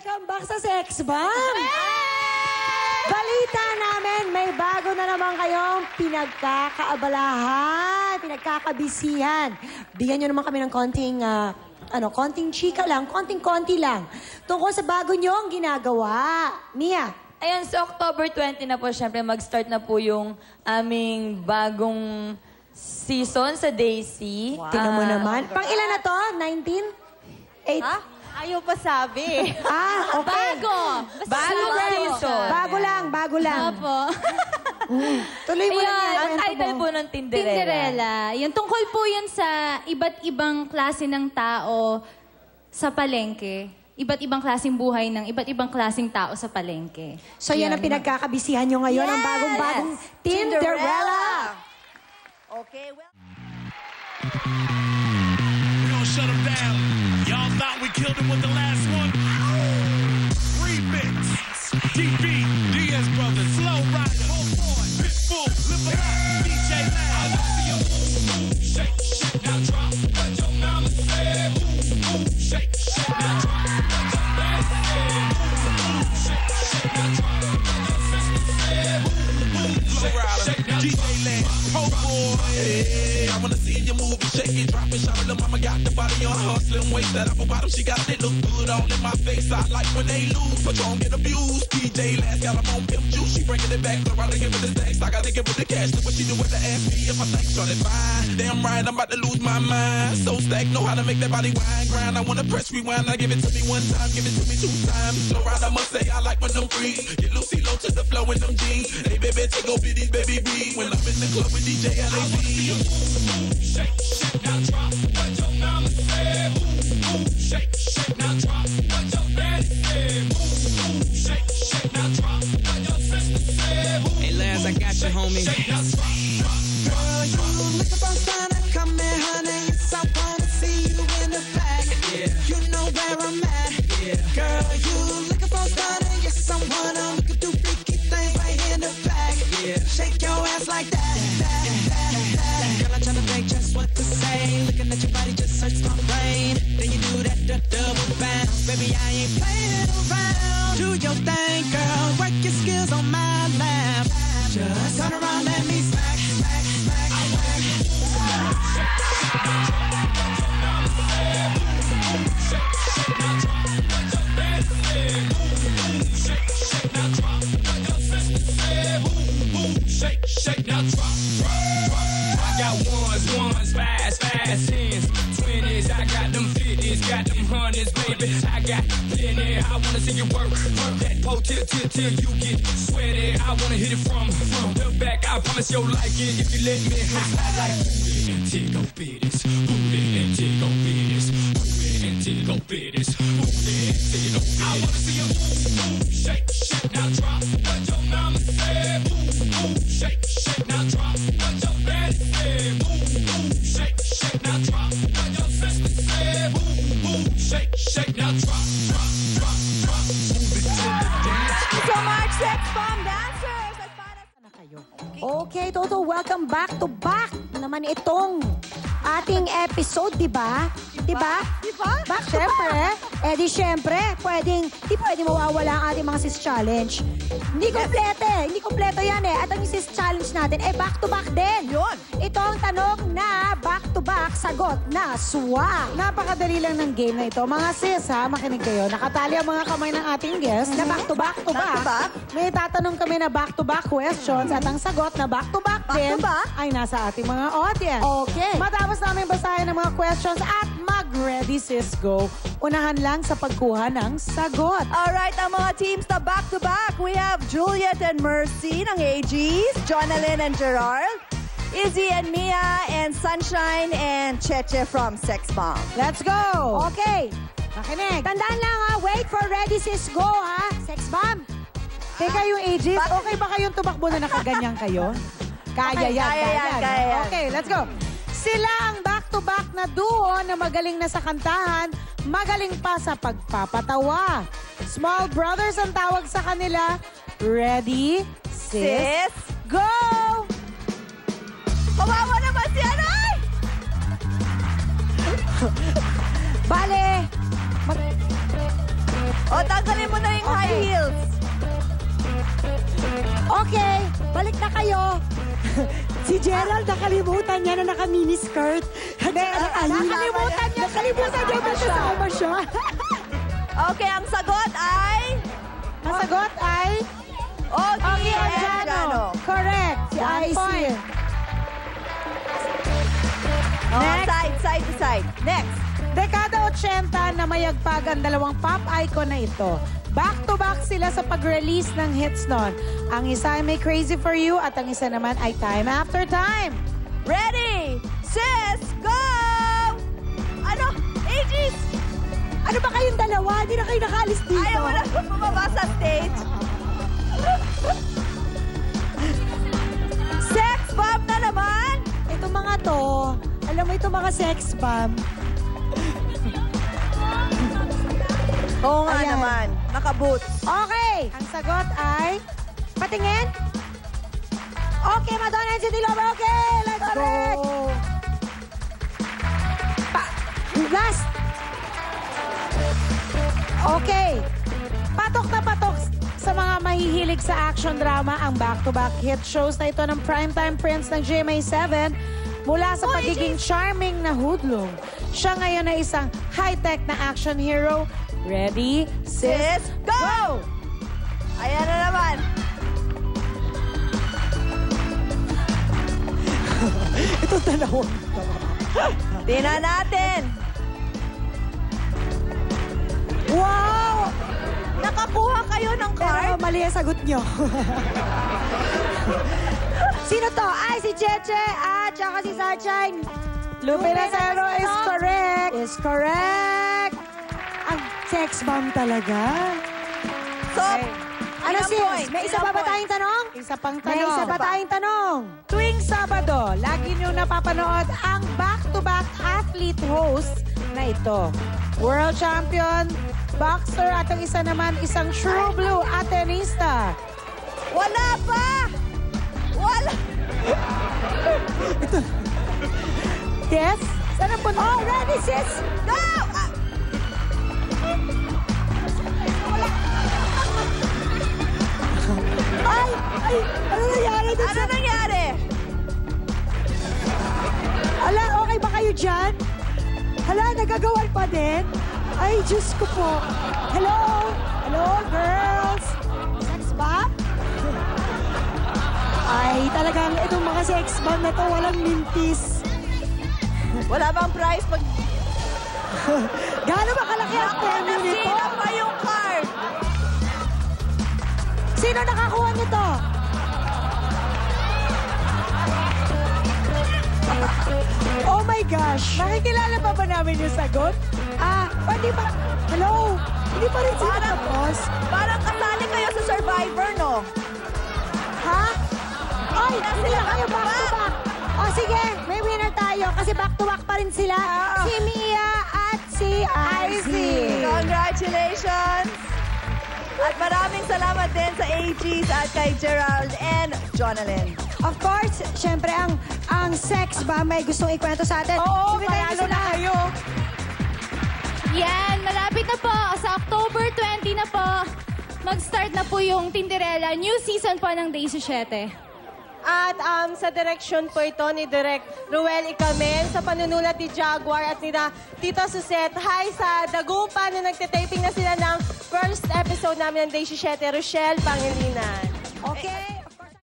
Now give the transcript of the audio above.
Welcome back sa Sex Bomb! Balita namin, may bago na naman kayong pinagkakaabalahan, pinagkakabisihan. Bigyan nyo naman kami ng konting chika lang, konting-konti lang. Tungkol sa bago nyong ginagawa. Mia? Ayan, sa October 20 na po, syempre mag-start na po yung aming bagong season sa Daisy. Wow. Tingnan mo naman. Pang ilan na to? 19? 8? Ha? Ayaw pa sabi. Okay. Bago! Bagong season. Bago lang. Opo. Tuloy mo lang Ayan, yan. ang title po ng Tinderella. Tinderella. Yung tungkol po yun sa iba't ibang klase ng tao sa palengke. Iba't ibang klaseng buhay ng iba't ibang klaseng tao sa palengke. So yan ang pinagkakabisihan nyo ngayon, ang bagong-bagong Tinderella. Okay, well... We gonna shut them down. Y'all thought we killed him with the last one? Remix. DB, Diaz Brothers, Slow Rider, Homeboy, Pitbull, Live Up, DJ Loud. Shake, shake, now drop. What your mama said. Shake, shake, now drop. What your daddy said. Shake, shake, now drop. What your sister said. Slow Rider, DJ Loud, Homeboy. I wanna see you move and shake it, drop it, shout it. Lil' mama got the body on her slim waist, that apple bottom she got it look good all in my face. I like when they lose, Patron get abused. DJ last got them on pimp juice, she bringing it back, around to give it the stacks. I gotta give it the cash. Look what she do with the ass me if I think short it fine. Damn right, I'm about to lose my mind. So stacked, know how to make that body wine grind. I wanna press rewind, I give it to me one time, give it to me two times. Slow ride, I must say I like when them freeze. Get Lucy low to the flow in them jeans. Hey baby, take over these baby B. When I'm in the club with DJ LAC. Shake, shake, now drop. What your mama said. Shake, shake, now drop. What your daddy said. Shake, shake, now drop. What your sister said. Hey, Laz, I got you, homie. Shake, now drop. Girl, you looking for something? Come here, honey. Yes, I wanna see you in the back. Yeah. You know where I'm at. Yeah. Girl, you looking for something? Yes, I wanna. We could do freaky things right in the back. Yeah. Shake your ass like that. Girl, I'm tryna think just what to say. Looking at your body just hurts my brain. Then you do that double bounce. Baby, I ain't playing around. Do your thing, girl. Work your skills on my lap. Just turn around, let me smack, smack, smack, smack. Shake, shake, now drop, drop, drop. I got ones, fives, tens, 20s. I got them 50s, got them hundreds, baby. I got plenty. I wanna see you work that pole till you get sweaty. I wanna hit it from the back. I promise you'll like it if you let me. I like booty and tickle bitties, booty and tickle bitties, booty and tickle bitties, booty and tickle bitties. I wanna see you shake, shake, now drop. What your mama said. Shake, shake, now drop. What your daddy said. Shake, shake, now drop. What your sister said. Shake, shake, now drop, drop, drop, drop. Move it to the dance. So much, Sex Bomb dancers! At para Na kayo. Okay, Toto, welcome back to back naman itong ating episode, di ba? Di ba? Di ba? Back syempre. Di syempre, di pwede mawawala ang ating mga sis challenge. Hindi kompleto yan eh. At ang sis challenge natin, back to back din. Yun. Ito ang tanong na back to back, sagot na swak. Napakadali lang ng game na ito. Mga sis ha, makinig kayo. Nakatali ang mga kamay ng ating guest na back to back to Back to back. May tatanong kami na back to back questions at ang sagot na back to back din to back? ay nasa ating mga audience. Okay. Matapos namin basahin ang mga questions at mag-ready sis go, unahan lang sa pagkuha ng sagot. Alright, ang mga teams na back-to-back, we have Juliet and Mercy ng AGs, Jonalyn and Gerard, Izzy and Mia, and Sunshine and Cheche from Sex Bomb. Let's go! Okay, makinig. Tandaan lang ha, wait for ready sis go ha. Sex bomb. Teka yung ages, okay ba kayong tumakbo na nakaganyan kayo? Kaya yan. Kaya yan. Okay, let's go. Sila ang back-to-back na duo na magaling na sa kantahan, magaling pa sa pagpapatawa. Small brothers ang tawag sa kanila. Ready, sis, go! Kawawa naman si Aray! Bale, O, tanggalin mo na yung high heels. Okay, balik na kayo. Si Gerald, nakalimutan niya na naka-miniskirt. Nakalimutan niya. Nakalimutan niya ba kasama siya? Okay, ang sagot ay... Ang sagot ay... Ogie Ogie Andrano. Correct. Si Icy. Oh, Next. side to side. Next. Dekada 80 na mayagpag ang dalawang pop icon na ito. Back-to-back sila sa pag-release ng hits nun. Ang isa ay May Crazy For You at ang isa naman ay Time After Time. Ready, sis, go! Ano? Aegis! Ano ba kayong dalawa? Hindi na kayo nakaalis dito. Ayaw mo na bumaba sa stage. Sex bomb na naman! Itong mga to, alam mo itong mga sex bomb. Oo nga Ayan. naman. Naka-boots. Okay. Ang sagot ay... Patingin. Okay, Madonna and Cindy Lauper. Okay, let's go. Last. Okay. Patok na patok sa mga mahihilig sa action drama ang back-to-back hit shows na ito ng primetime prince ng GMA7 mula sa pagiging charming na hoodlum. Siya ngayon ay isang high-tech na action hero. Ready, sis, go! Ayan na naman. Ito dalawa. Tingnan natin. Wow! Nakakuha kayo ng Pero card? mali ang sagot nyo. Sino to? Ay, si Cheche at saka si Sunshine. Lupe Lazaro is correct. Is correct. Ang sex bomb talaga. So, Ano ilang sis? points? May isa Ilang pa ba points? tayong tanong? Isa pang May tanong. isa pa tayong tanong. Tuwing Sabado, lagi niyong napapanood ang back-to-back athlete host na ito. World champion, boxer at ang isa naman isang true blue atenista. Wala pa! Wala! Yes? Saan ang punta? Oh, ready sis? Go! Ah, Ay! Ay! Ano nangyari dun ano sa... nangyari? Ala, okay ba kayo dyan? Hala, nagagawan pa din? Ay, Diyos ko po. Hello? Hello, girls? Sex bomb? Ay, talagang itong mga sex bomb na to, walang mintis. Wala bang prize pag... Gaano ba kalaki ang premyo nito? Sino pa yung card? Sino nakakuha nito? Oh my gosh! Makikilala pa ba namin yung sagot? Pwede ba? Hello? Hindi pa rin sila tapos? Parang kasali kayo sa Survivor, no? Ha? Ay, hindi na kayo back to back. O sige, may winner tayo kasi back to back pa rin sila. Si Mia at si Icy. Congratulations! At maraming salamat din sa AGs at kay Gerald and Jonalyn. Of course, syempre ang sex ba may gustong ikwento sa atin? Oo, Sumitayin panalo sila. na kayo. Yan, malapit na po. Sa October 20 na po, mag-start na po yung Tinderella. New season po ng Day 17. At sa direksyon po ito ni Direk Ruel Icamen, sa panunulat ni Jaguar at ni Tita Susette. Hi sa Dagupan na nagtitaping na sila ng first episode namin ng Day 17, Rochelle Pangilinan.